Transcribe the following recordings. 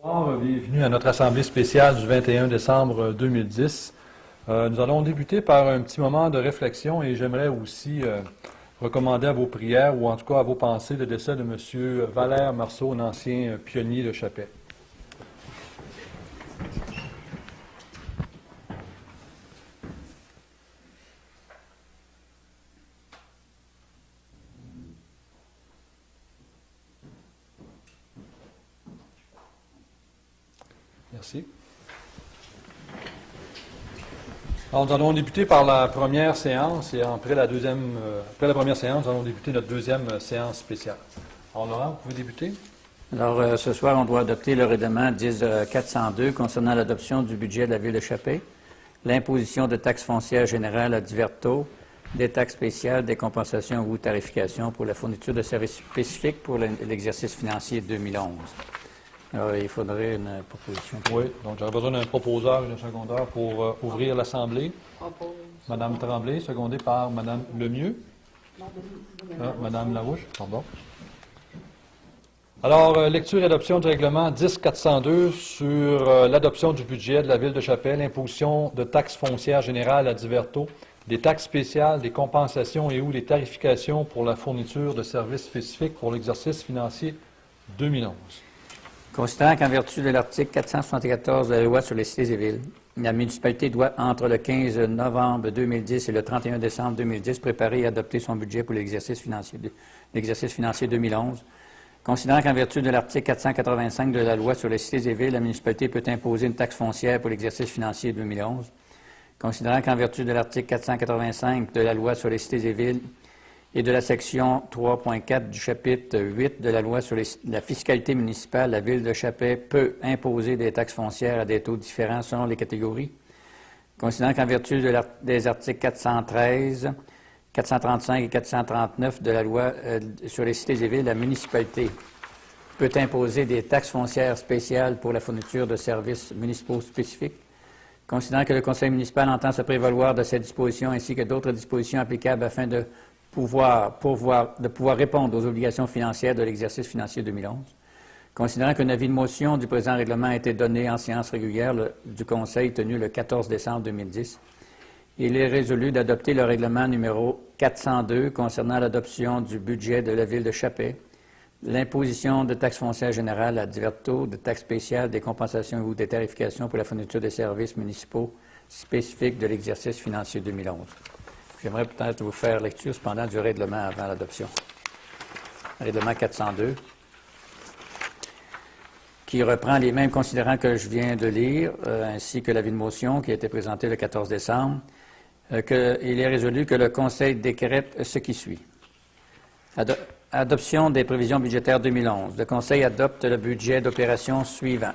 Bonsoir, bienvenue à notre assemblée spéciale du 21 décembre 2010. Nous allons débuter par un petit moment de réflexion et j'aimerais aussi recommander à vos prières ou en tout cas à vos pensées le décès de M. Valère Marceau, un ancien pionnier de Chapais. Merci. Alors, nous allons débuter par la première séance et après la première séance, nous allons débuter notre deuxième séance spéciale. Alors, Laurent, vous pouvez débuter? Alors, ce soir, on doit adopter le règlement 10-402 concernant l'adoption du budget de la Ville de Chapais, l'imposition de taxes foncières générales à divers taux, des taxes spéciales, des compensations ou tarifications pour la fourniture de services spécifiques pour l'exercice financier 2011. Alors, il faudrait une proposition. Oui, donc j'aurais besoin d'un proposeur et d'un secondeur pour ouvrir l'Assemblée. Madame Tremblay, secondée par Madame Lemieux. Madame Larouche, pardon. Alors, lecture et adoption du règlement 10-402 sur l'adoption du budget de la Ville de Chapais, l'imposition de taxes foncières générales à divers taux, des taxes spéciales, des compensations et ou des tarifications pour la fourniture de services spécifiques pour l'exercice financier 2011. Considérant qu'en vertu de l'article 474 de la Loi sur les cités et villes, la municipalité doit, entre le 15 novembre 2010 et le 31 décembre 2010, préparer et adopter son budget pour l'exercice financier 2011. Considérant qu'en vertu de l'article 485 de la Loi sur les cités et villes, la municipalité peut imposer une taxe foncière pour l'exercice financier 2011. Considérant qu'en vertu de l'article 485 de la Loi sur les cités et villes, et de la section 3.4 du chapitre 8 de la loi sur la fiscalité municipale, la Ville de Chapais peut imposer des taxes foncières à des taux différents selon les catégories. Considérant qu'en vertu des articles 413, 435 et 439 de la loi sur les cités et villes, la municipalité peut imposer des taxes foncières spéciales pour la fourniture de services municipaux spécifiques. Considérant que le conseil municipal entend se prévaloir de ces dispositions ainsi que d'autres dispositions applicables afin de pouvoir répondre aux obligations financières de l'exercice financier 2011. Considérant qu'un avis de motion du présent règlement a été donné en séance régulière du Conseil tenue le 14 décembre 2010, il est résolu d'adopter le règlement numéro 402 concernant l'adoption du budget de la Ville de Chapais, l'imposition de taxes foncières générales à divers taux, de taxes spéciales, des compensations ou des tarifications pour la fourniture des services municipaux spécifiques de l'exercice financier 2011. J'aimerais peut-être vous faire lecture cependant du règlement avant l'adoption. Règlement 402, qui reprend les mêmes considérants que je viens de lire, ainsi que l'avis de motion qui a été présenté le 14 décembre, il est résolu que le Conseil décrète ce qui suit. Adoption des prévisions budgétaires 2011. Le Conseil adopte le budget d'opération suivant.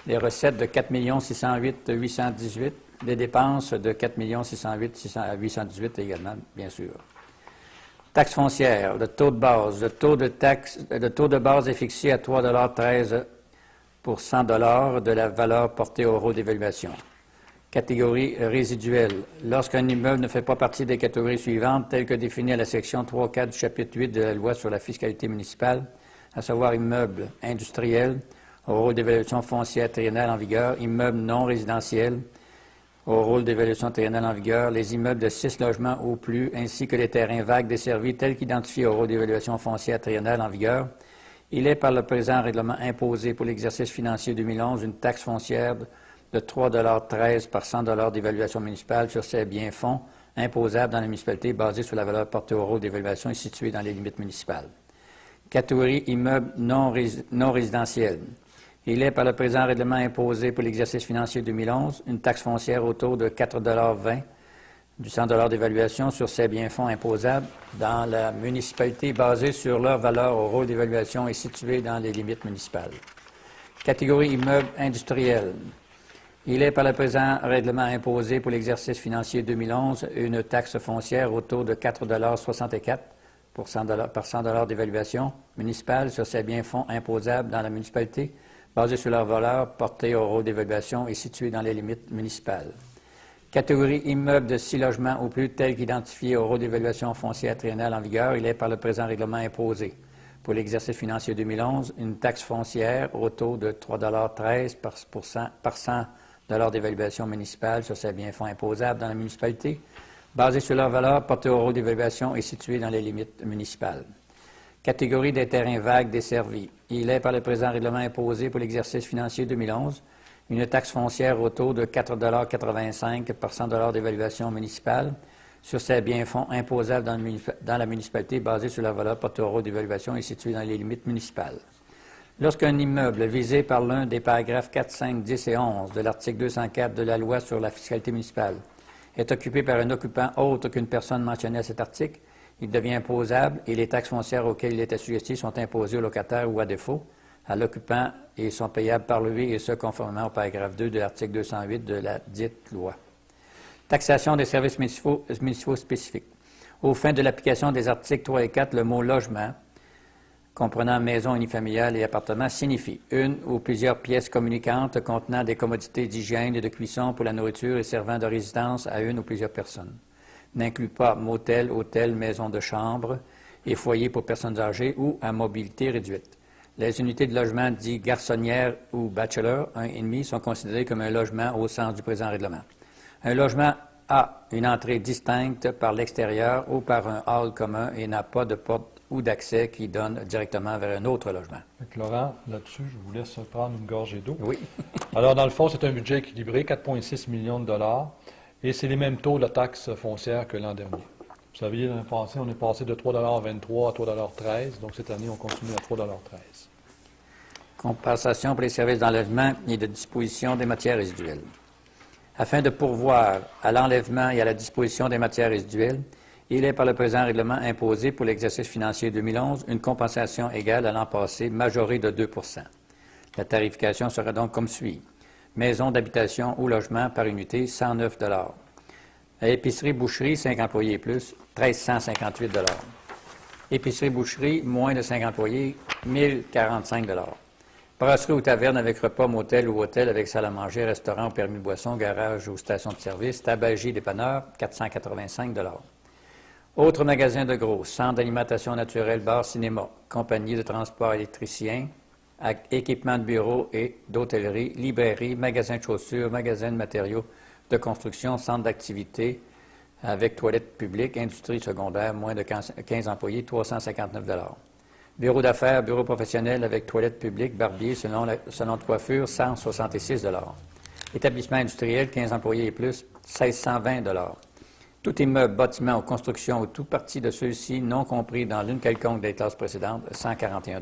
Les recettes de 4 608 818, des dépenses de 4 608 818 également, bien sûr. Taxes foncières, le taux de base. Le taux de base est fixé à 3,13 pour 100 $ de la valeur portée au euro d'évaluation. Catégorie résiduelle. Lorsqu'un immeuble ne fait pas partie des catégories suivantes, telles que définies à la section 3.4 du chapitre 8 de la Loi sur la fiscalité municipale, à savoir immeuble industriel, au rôle d'évaluation foncière triennale en vigueur, immeuble non résidentiel, au rôle d'évaluation triennale en vigueur, les immeubles de 6 logements ou plus, ainsi que les terrains vagues desservis tels qu'identifiés au rôle d'évaluation foncière triennale en vigueur, il est par le présent règlement imposé pour l'exercice financier 2011 une taxe foncière de 3,13 par 100 $ d'évaluation municipale sur ces biens-fonds imposables dans la municipalité basés sur la valeur portée au rôle d'évaluation et située dans les limites municipales. Catégorie immeubles non résidentiels. Il est par le présent règlement imposé pour l'exercice financier 2011 une taxe foncière autour de 4,20 $ du 100 $ d'évaluation sur ces biens-fonds imposables dans la municipalité basés sur leur valeur au rôle d'évaluation et située dans les limites municipales. Catégorie immeubles industriels. Il est par le présent règlement imposé pour l'exercice financier 2011 une taxe foncière autour de 4,64 $ par 100 $ d'évaluation municipale sur ces biens-fonds imposables dans la municipalité basés sur leur valeur portée au rôle d'évaluation et située dans les limites municipales. Catégorie immeubles de 6 logements ou plus tels qu'identifiés au rôle d'évaluation foncière triennale en vigueur, il est par le présent règlement imposé pour l'exercice financier 2011, une taxe foncière au taux de 3,13 par 100 d'évaluation municipale sur ses biens-fonds imposables dans la municipalité, basée sur leur valeur portée au rôle d'évaluation et située dans les limites municipales. Catégorie des terrains vagues desservis. Il est par le présent règlement imposé pour l'exercice financier 2011 une taxe foncière au taux de 4,85 par 100 d'évaluation municipale sur ces biens-fonds imposables dans la municipalité basée sur la valeur portée au rôle d'évaluation et située dans les limites municipales. Lorsqu'un immeuble visé par l'un des paragraphes 4, 5, 10 et 11 de l'article 204 de la Loi sur la fiscalité municipale est occupé par un occupant autre qu'une personne mentionnée à cet article, il devient imposable et les taxes foncières auxquelles il est assujetti sont imposées au locataire ou, à défaut, à l'occupant et sont payables par lui et ce conformément au paragraphe 2 de l'article 208 de la dite loi. Taxation des services municipaux spécifiques. Aux fins de l'application des articles 3 et 4, le mot « logement » comprenant maison unifamiliale et appartement, signifie une ou plusieurs pièces communicantes contenant des commodités d'hygiène et de cuisson pour la nourriture et servant de résidence à une ou plusieurs personnes. N'inclut pas motel, hôtel, maison de chambre et foyer pour personnes âgées ou à mobilité réduite. Les unités de logement dits garçonnières ou bachelor 1,5 sont considérées comme un logement au sens du présent règlement. Un logement a une entrée distincte par l'extérieur ou par un hall commun et n'a pas de porte ou d'accès qui donne directement vers un autre logement. Laurent, là-dessus, je vous laisse prendre une gorgée d'eau. Oui. Alors, dans le fond, c'est un budget équilibré, 4,6 millions de dollars, et c'est les mêmes taux de taxe foncière que l'an dernier. Vous savez, l'année passée, on est passé de 3,23 à 3,13 donc cette année, on continue à 3,13 Compensation pour les services d'enlèvement et de disposition des matières résiduelles. Afin de pourvoir à l'enlèvement et à la disposition des matières résiduelles, il est par le présent règlement imposé pour l'exercice financier 2011 une compensation égale à l'an passé, majorée de 2 La tarification sera donc comme suit. Maison d'habitation ou logement par unité, 109 Épicerie-boucherie, 5 employés et plus, 1 358 Épicerie-boucherie, moins de 5 employés, 1 045 Brasserie ou taverne avec repas, motel ou hôtel avec salle à manger, restaurant ou permis de boisson, garage ou station de service, tabagie, dépanneur, 485 Autres magasins de gros, centre d'alimentation naturelle, bar, cinéma, compagnie de transport électricien, équipement de bureau et d'hôtellerie, librairie, magasin de chaussures, magasin de matériaux de construction, centre d'activité avec toilettes publiques, industrie secondaire, moins de 15 employés, 359 Bureau d'affaires, bureau professionnel avec toilettes publiques, barbier, salon de coiffure, 166 Établissement industriel, 15 employés et plus, 1 620 Tout immeuble, bâtiment ou construction ou tout partie de ceux-ci non compris dans l'une quelconque des classes précédentes, 141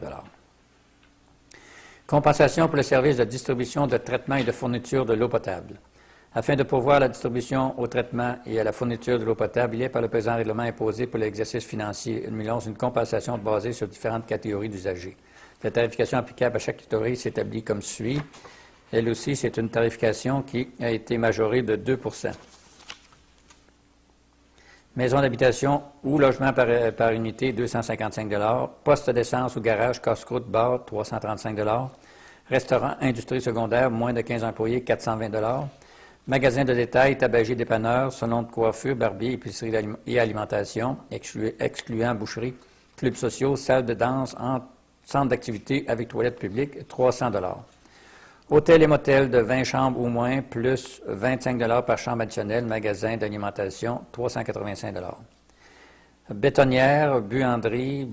Compensation pour le service de distribution, de traitement et de fourniture de l'eau potable. Afin de pourvoir à la distribution, au traitement et à la fourniture de l'eau potable, il est par le présent règlement imposé pour l'exercice financier 2011 une compensation basée sur différentes catégories d'usagers. La tarification applicable à chaque catégorie s'établit comme suit. Elle aussi, c'est une tarification qui a été majorée de 2 Maison d'habitation ou logement par unité, 255 Poste d'essence ou garage, casse-croûte, bar, 335 Restaurant, industrie secondaire, moins de 15 employés, 420 Magasin de détail, tabagie, dépanneur, salon de coiffure, barbier, épicerie et alimentation, excluant boucherie, clubs sociaux, salle de danse, centre d'activité avec toilettes publiques, 300 Hôtel et motel de 20 chambres ou moins, plus 25 par chambre additionnelle, magasin d'alimentation, 385 Bétonnière, buanderie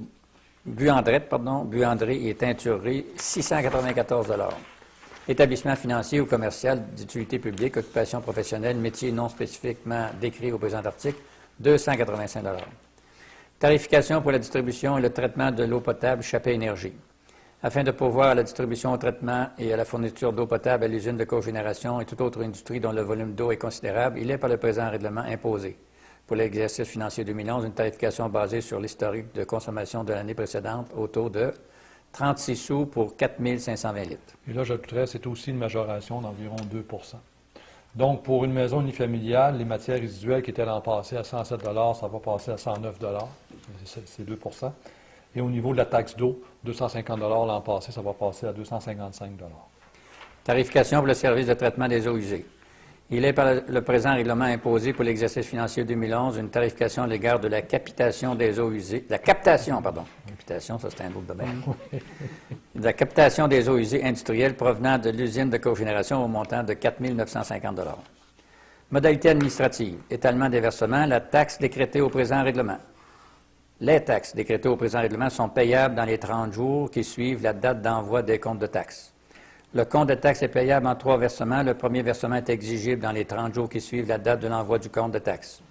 et teinturerie, 694 Établissement financier ou commercial d'utilité publique, occupation professionnelle, métier non spécifiquement décrit au présent article, 285 Tarification pour la distribution et le traitement de l'eau potable, Chappé Énergie. Afin de pourvoir à la distribution, au traitement et à la fourniture d'eau potable à l'usine de cogénération et toute autre industrie dont le volume d'eau est considérable, il est par le présent règlement imposé pour l'exercice financier 2011 une tarification basée sur l'historique de consommation de l'année précédente autour de 36 sous pour 4 520 litres. Et là, j'ajouterais, c'est aussi une majoration d'environ 2 Donc, pour une maison unifamiliale, les matières résiduelles qui étaient l'an passé à 107 ça va passer à 109 c'est 2 Et au niveau de la taxe d'eau, 250 l'an passé, ça va passer à 255 Tarification pour le service de traitement des eaux usées. Il est par le présent règlement imposé pour l'exercice financier 2011 une tarification à l'égard de la captation des eaux usées, précipitation, ça c'est un autre domaine. De la captation des eaux usées industrielles provenant de l'usine de cogénération au montant de 4 950 $. Modalité administrative, étalement des versements, la taxe décrétée au présent règlement. Les taxes décrétées au présent règlement sont payables dans les 30 jours qui suivent la date d'envoi des comptes de taxes. Le compte de taxes est payable en 3 versements. Le premier versement est exigible dans les 30 jours qui suivent la date de l'envoi du compte de taxes.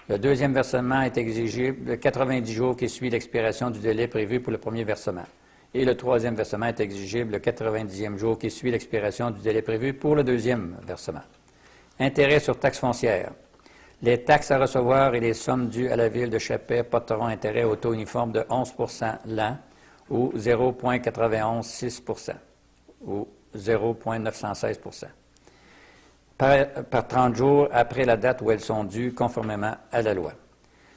Le deuxième versement est exigible le 90 jours qui suivent l'expiration du délai prévu pour le premier versement. Et le troisième versement est exigible le 90e jour qui suit l'expiration du délai prévu pour le deuxième versement. Intérêt sur taxes foncières. Les taxes à recevoir et les sommes dues à la Ville de Chapais porteront intérêt au taux uniforme de 11 l'an ou 0,916 ou 0,916 par 30 jours après la date où elles sont dues, conformément à la loi.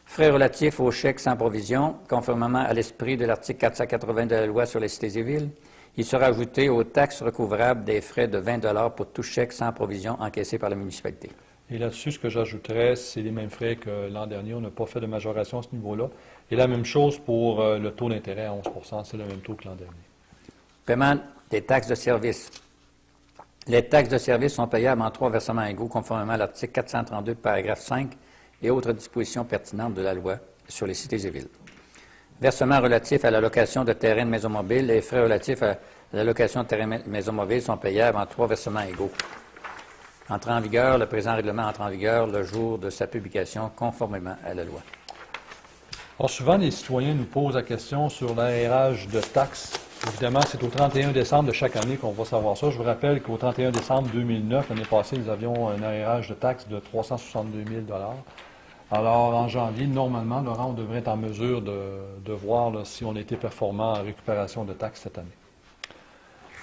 Frais relatifs aux chèques sans provision, conformément à l'esprit de l'article 480 de la loi sur les cités et villes, il sera ajouté aux taxes recouvrables des frais de 20 $ pour tout chèque sans provision encaissé par la municipalité. Et là-dessus, ce que j'ajouterais, c'est les mêmes frais que l'an dernier. On n'a pas fait de majoration à ce niveau-là. Et la même chose pour le taux d'intérêt à 11 %. C'est le même taux que l'an dernier. Paiement des taxes de service. Les taxes de service sont payables en 3 versements égaux, conformément à l'article 432, paragraphe 5 et autres dispositions pertinentes de la loi sur les cités et villes. Versements relatifs à la location de terrains de maisons mobiles. Les frais relatifs à la location de terrains de maisons mobiles sont payables en 3 versements égaux. Entrée en vigueur, le présent règlement entre en vigueur le jour de sa publication, conformément à la loi. Alors, souvent, les citoyens nous posent la question sur l'arrérage de taxes. Évidemment, c'est au 31 décembre de chaque année qu'on va savoir ça. Je vous rappelle qu'au 31 décembre 2009, l'année passée, nous avions un arrérage de taxes de 362 000 $. Alors, en janvier, normalement, Laurent, on devrait être en mesure de voir là, si on a été performant en récupération de taxes cette année.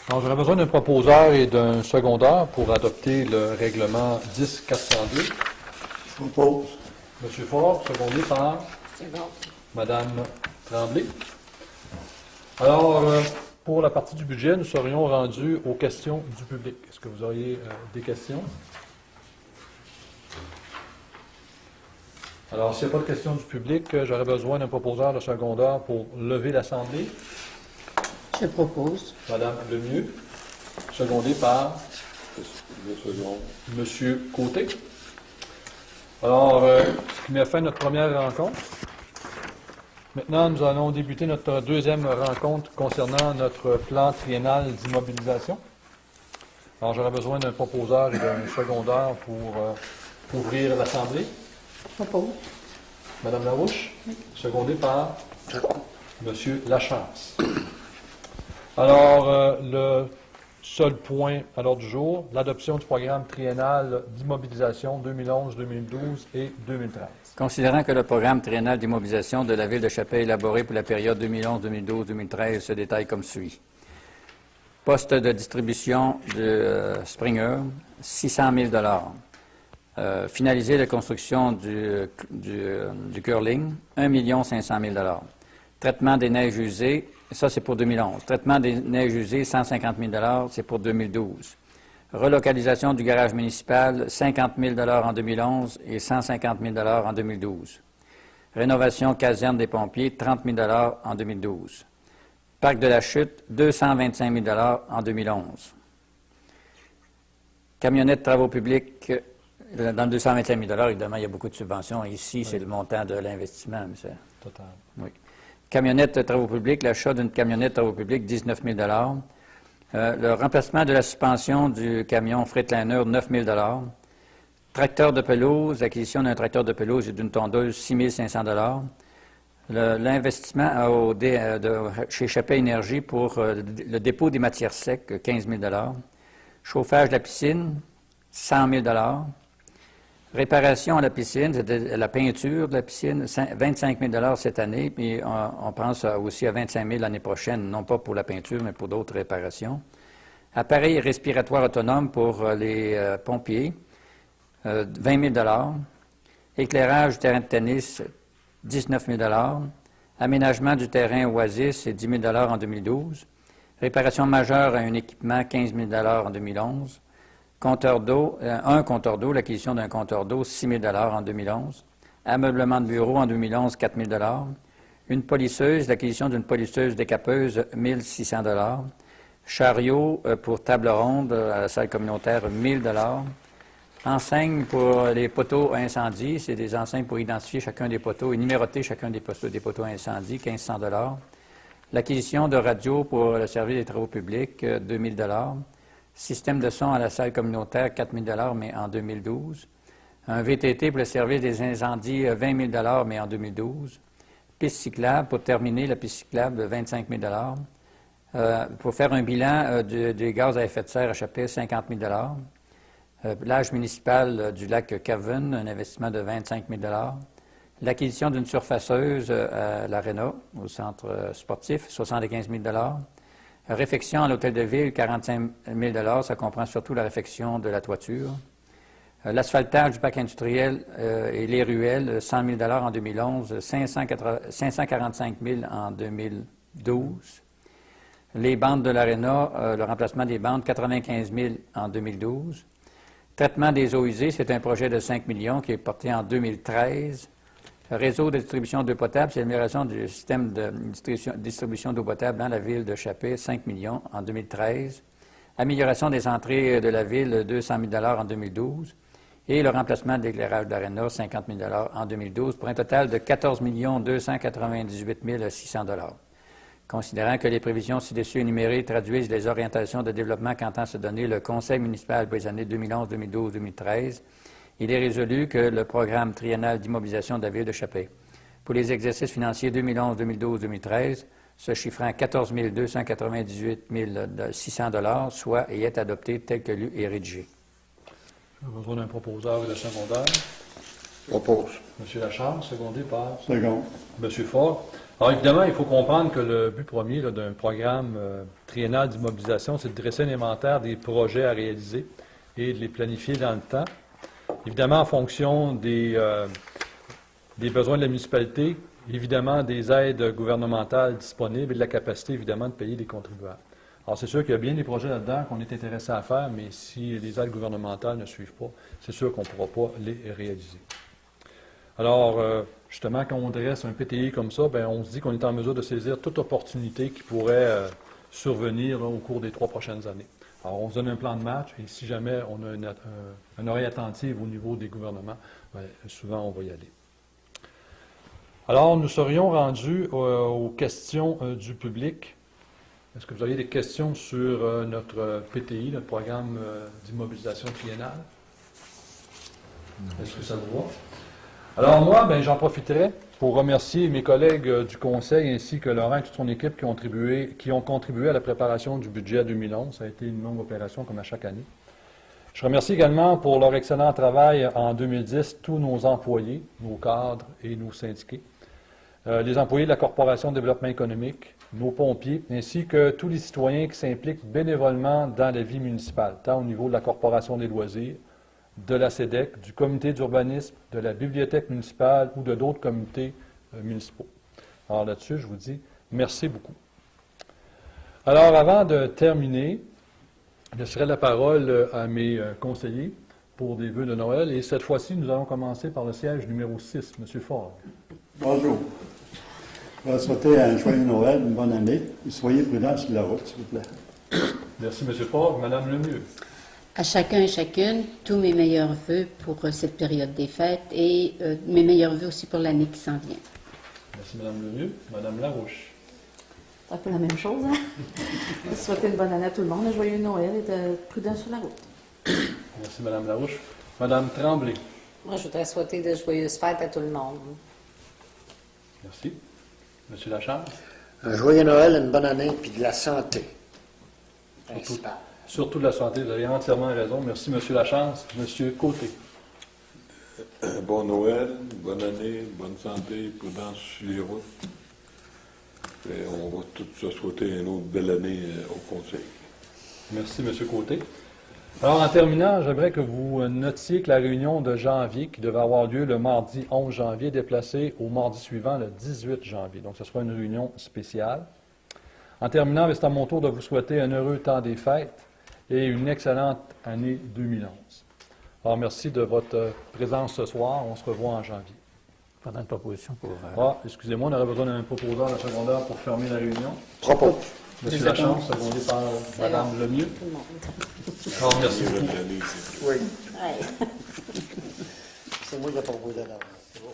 Alors, j'aurais besoin d'un proposeur et d'un secondeur pour adopter le règlement 10-402. Je propose. M. Ford, secondé par C'est bon. Mme Tremblay. Alors, pour la partie du budget, nous serions rendus aux questions du public. Est-ce que vous auriez des questions? Alors, s'il n'y a pas de questions du public, j'aurais besoin d'un proposeur de secondeur pour lever l'Assemblée. Je propose. Madame Lemieux, secondé par Monsieur Côté. Alors, ce qui met fin à notre première rencontre. Maintenant, nous allons débuter notre deuxième rencontre concernant notre plan triennal d'immobilisation. Alors, j'aurais besoin d'un proposeur et d'un secondeur pour ouvrir l'Assemblée. Je propose. Madame Larouche, secondée par Monsieur Lachance. Alors, le seul point à l'ordre du jour, l'adoption du programme triennal d'immobilisation 2011-2012 et 2013. Considérant que le programme triennal d'immobilisation de la Ville de Chapais élaboré pour la période 2011-2012-2013 se détaille comme suit. Poste de distribution de Springer, 600 000 $. Finaliser la construction du curling, 1 500 000 $. Traitement des neiges usées, ça c'est pour 2011. Traitement des neiges usées, 150 000 $, c'est pour 2012. Relocalisation du garage municipal, 50 000 $ en 2011 et 150 000 $ en 2012. Rénovation caserne des pompiers, 30 000 $ en 2012. Parc de la Chute, 225 000 $ en 2011. Camionnette travaux publics, dans le 225 000 $, évidemment, il y a beaucoup de subventions. Ici, c'est le montant de l'investissement, monsieur. Total. Oui. Camionnette travaux publics, l'achat d'une camionnette travaux publics, 19 000 $. Le remplacement de la suspension du camion Freightliner, 9 000 $. Tracteur de pelouse, acquisition d'un tracteur de pelouse et d'une tondeuse, 6 500 $. L'investissement chez Chapais Énergie pour le dépôt des matières secs, 15 000 $. Chauffage de la piscine, 100 000 $. Réparation à la piscine, c'est la peinture de la piscine, 25 000 $ cette année, puis on pense aussi à 25 000 l'année prochaine, non pas pour la peinture, mais pour d'autres réparations. Appareil respiratoire autonome pour les pompiers, 20 000 $. Éclairage du terrain de tennis, 19 000 $. Aménagement du terrain Oasis, c'est 10 000 $ en 2012. Réparation majeure à un équipement, 15 000 $ en 2011. Compteur d'eau, un compteur d'eau, l'acquisition d'un compteur d'eau, 6 000 $ en 2011. Ameublement de bureau en 2011, 4 000 $. Une polisseuse, l'acquisition d'une polisseuse décapeuse, 1 600 $. Chariot pour table ronde à la salle communautaire, 1 000 $. Enseigne pour les poteaux à incendie, c'est des enseignes pour identifier chacun des poteaux et numéroter chacun des poteaux à incendie, 1 500 $. L'acquisition de radio pour le service des travaux publics, 2 000 $. Système de son à la salle communautaire, 4 000 $, mais en 2012. Un VTT pour le service des incendies, 20 000 $, mais en 2012. Piste cyclable, pour terminer, la piste cyclable, 25 000 $. Pour faire un bilan des gaz à effet de serre échappés, 50 000 $. Plage municipal du lac Cavan, un investissement de 25 000 $. L'acquisition d'une surfaceuse à l'Arena, au centre sportif, 75 000 $. Réfection à l'hôtel de ville, 45 000 $. Ça comprend surtout la réfection de la toiture. L'asphaltage du parc industriel et les ruelles, 100 000 $ en 2011, 545 000 $ en 2012. Les bandes de l'Arena, le remplacement des bandes, 95 000 $ en 2012. Traitement des eaux usées, c'est un projet de 5 millions qui est porté en 2013. Réseau de distribution d'eau potable, c'est l'amélioration du système de distribution d'eau potable dans la ville de Chappé, 5 millions en 2013. Amélioration des entrées de la ville, 200 000 $ en 2012. Et le remplacement de l'éclairage d'Arena, 50 000 $ en 2012, pour un total de 14 298 600 $. Considérant que les prévisions ci-dessus énumérées traduisent les orientations de développement qu'entend se donner le Conseil municipal pour les années 2011, 2012, 2013, il est résolu que le programme triennal d'immobilisation de la ville de Chappé, pour les exercices financiers 2011, 2012, 2013, se chiffrant à 14 298 600 $, soit et est adopté tel que lu et rédigé. J'ai besoin d'un proposeur de secondaire. Propose. M. Lachambre, secondé par Second. M. Ford. Alors évidemment, il faut comprendre que le but premier d'un programme triennal d'immobilisation, c'est de dresser un inventaire des projets à réaliser et de les planifier dans le temps. Évidemment, en fonction des besoins de la municipalité, évidemment des aides gouvernementales disponibles et de la capacité, évidemment, de payer les contribuables. Alors, c'est sûr qu'il y a bien des projets là-dedans qu'on est intéressé à faire, mais si les aides gouvernementales ne suivent pas, c'est sûr qu'on ne pourra pas les réaliser. Alors, justement, quand on dresse un PTI comme ça, bien, on se dit qu'on est en mesure de saisir toute opportunité qui pourrait survenir là, au cours des 3 prochaines années. Alors, on se donne un plan de match et si jamais on a une oreille attentive au niveau des gouvernements, bien, souvent on va y aller. Alors, nous serions rendus aux questions du public. Est-ce que vous auriez des questions sur notre PTI, notre programme d'immobilisation triennale? Est-ce que ça vous va? Alors moi, ben, j'en profiterai pour remercier mes collègues du Conseil ainsi que Laurent et toute son équipe qui ont contribué à la préparation du budget 2011. Ça a été une longue opération comme à chaque année. Je remercie également pour leur excellent travail en 2010 tous nos employés, nos cadres et nos syndiqués, les employés de la Corporation de développement économique, nos pompiers, ainsi que tous les citoyens qui s'impliquent bénévolement dans la vie municipale, tant au niveau de la Corporation des loisirs, de la CEDEC, du comité d'urbanisme, de la bibliothèque municipale ou de d'autres comités municipaux. Alors là-dessus, je vous dis merci beaucoup. Alors avant de terminer, je laisserai la parole à mes conseillers pour des vœux de Noël. Et cette fois-ci, nous allons commencer par le siège numéro 6, M. Ford. Bonjour. Je vais souhaiter un joyeux Noël, une bonne année. Et soyez prudents sur la route, s'il vous plaît. Merci, M. Ford. Madame Lemieux. À chacun et chacune, tous mes meilleurs vœux pour cette période des fêtes et mes meilleurs vœux aussi pour l'année qui s'en vient. Merci, Mme Lemieux. Mme Larouche. C'est un peu la même chose, hein? Je souhaite une bonne année à tout le monde, un joyeux Noël et d'être prudent sur la route. Merci, Mme Larouche. Mme Tremblay. Moi, je voudrais souhaiter de joyeuses fêtes à tout le monde. Merci. M. Lachance. Un joyeux Noël, une bonne année, puis de la santé. Principal. Surtout de la santé, vous avez entièrement raison. Merci, M. Lachance. M. Côté. Bon Noël, bonne année, bonne santé, prudence sur les routes. Et on va tous se souhaiter une autre belle année au Conseil. Merci, M. Côté. Alors, en terminant, j'aimerais que vous notiez que la réunion de janvier, qui devait avoir lieu le mardi 11 janvier, est déplacée au mardi suivant, le 18 janvier. Donc, ce sera une réunion spéciale. En terminant, c'est à mon tour de vous souhaiter un heureux temps des fêtes et une excellente année 2011. Alors, merci de votre présence ce soir. On se revoit en janvier. Pendant une proposition pour... Ah, excusez-moi, on aurait besoin d'un proposeur de secondaire pour fermer la réunion. Propos. Monsieur Lachance, secondé par Madame Lemieux. Tout le monde. Ah, merci Je vais beaucoup. te donner ici. Oui, Ouais. c'est moi qui ai proposé d'abord. C'est bon.